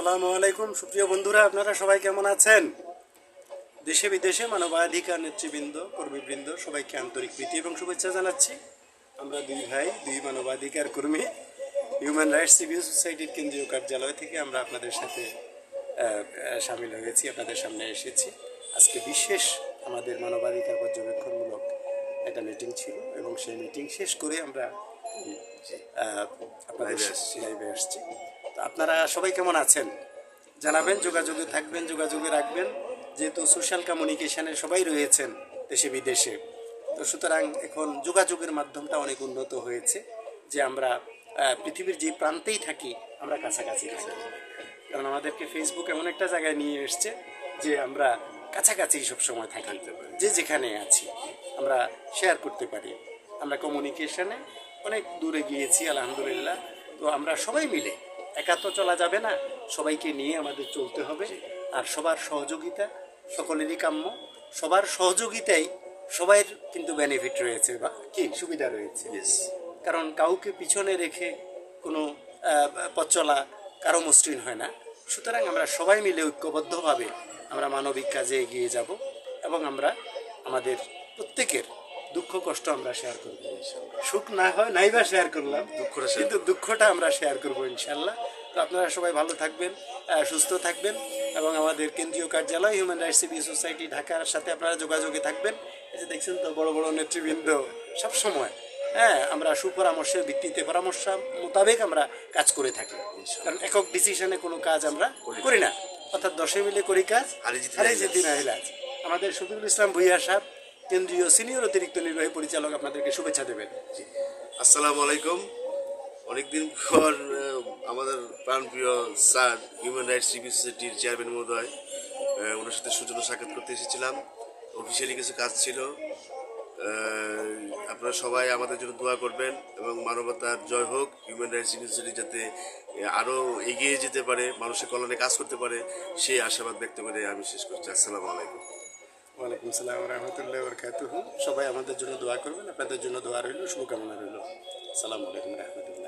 আসসালামু আলাইকুম সুপ্রিয় বন্ধুরা, আপনারা সবাই কেমন আছেন? দেশে বিদেশে মানবাধিকার নেতৃবৃন্দ, কর্মীবৃন্দ সবাইকে আন্তরিক প্রীতি এবং শুভেচ্ছা জানাচ্ছি। আমরা দুই ভাই, দুই মানবাধিকার কর্মী হিউম্যান রাইটস সিভিল সোসাইটির কেন্দ্রীয় কার্যালয় থেকে আমরা আপনাদের সাথে সামিল হয়েছি, আপনাদের সামনে এসেছি। আজকে বিশেষ আমাদের মানবাধিকার পর্যবেক্ষণমূলক একটা মিটিং ছিল এবং সেই মিটিং শেষ করে আমরা আপনাদের লাইভে আসছি। আপনারা সবাই কেমন আছেন জানাবেন, যোগাযোগে থাকবেন, যোগাযোগে রাখবেন। যেহেতু সোশ্যাল কমিউনিকেশনে সবাই রয়েছেন দেশে বিদেশে, তো সুতরাং এখন যোগাযোগের মাধ্যমটা অনেক উন্নত হয়েছে যে আমরা পৃথিবীর যে প্রান্তেই থাকি আমরা কাছাকাছি থাকি। কারণ আমাদেরকে ফেসবুক এমন একটা জায়গায় নিয়ে এসছে যে আমরা কাছাকাছি সবসময় থাকি, যে যেখানে আছি আমরা শেয়ার করতে পারি। আমরা কমিউনিকেশনে অনেক দূরে গিয়েছি আলহামদুলিল্লাহ। তো আমরা সবাই মিলে, একা তো চলা যাবে না, সবাইকে নিয়ে আমাদের চলতে হবে। আর সবার সহযোগিতা সকলেরই কাম্য। সবার সহযোগিতাই সবাইয়ের কিন্তু বেনিফিট রয়েছে বা কি সুবিধা রয়েছে। কারণ কাউকে পিছনে রেখে কোনো পথ চলা কারো মসৃণ হয় না। সুতরাং আমরা সবাই মিলে ঐক্যবদ্ধভাবে আমরা মানবিক কাজে এগিয়ে যাব এবং আমরা আমাদের প্রত্যেকের দুঃখ কষ্ট আমরা শেয়ার করবো। সুখ না হয় নাইবা শেয়ার করলাম, কিন্তু দুঃখটা আমরা শেয়ার করবো ইনশাল্লাহ। তো আপনারা সবাই ভালো থাকবেন, সুস্থ থাকবেন এবং আমাদের কেন্দ্রীয় কার্যালয় হিউম্যান রাইটস সিভিল সোসাইটি ঢাকার সাথে আপনারা যোগাযোগে থাকবেন। এই যে দেখছেন তো বড় বড় নেতৃবৃন্দ সবসময় আমরা সুপরামর্শের ভিত্তিতে পরামর্শ মোতাবেক আমরা কাজ করে থাকি। কারণ একক ডিসিশনে কোনো কাজ আমরা করি না, অর্থাৎ 10 মিলে করি কাজ, হারে যেদিন আহিলাজ। আমাদের শফিকুল ইসলাম ভূঁইয়া সাহেব, কেন্দ্রীয় সিনিয়র অতিরিক্ত নির্বাহী পরিচালক, আপনাদেরকে শুভেচ্ছা দেবেন। আসসালামু আলাইকুম। অনেকদিন পর আমাদের প্রাণপ্রিয় স্যার হিউম্যান রাইটস সিভিল সোসাইটির চেয়ারম্যান মহোদয়, ওনার সাথে সৌজন্য সাক্ষাৎ করতে এসেছিলাম। অফিসিয়ালি কিছু কাজ ছিল। আপনারা সবাই আমাদের জন্য দোয়া করবেন এবং মানবতার জয় হোক। হিউম্যান রাইটস সিভিল সোসাইটি যাতে আরও এগিয়ে যেতে পারে, মানুষের কল্যাণে কাজ করতে পারে, সেই আশাবাদ ব্যক্ত করে আমি শেষ করছি। আসসালামু আলাইকুম। ওয়ালাইকুম সালাম রহমতুল্লাহ বরকাতুহু। সবাই আমাদের জন্য দোয়া করবেন, আপনাদের জন্য দোয়া রইল, শুভকামনা রইল। আসসালামু আলাইকুম রহমতুল্লাহ।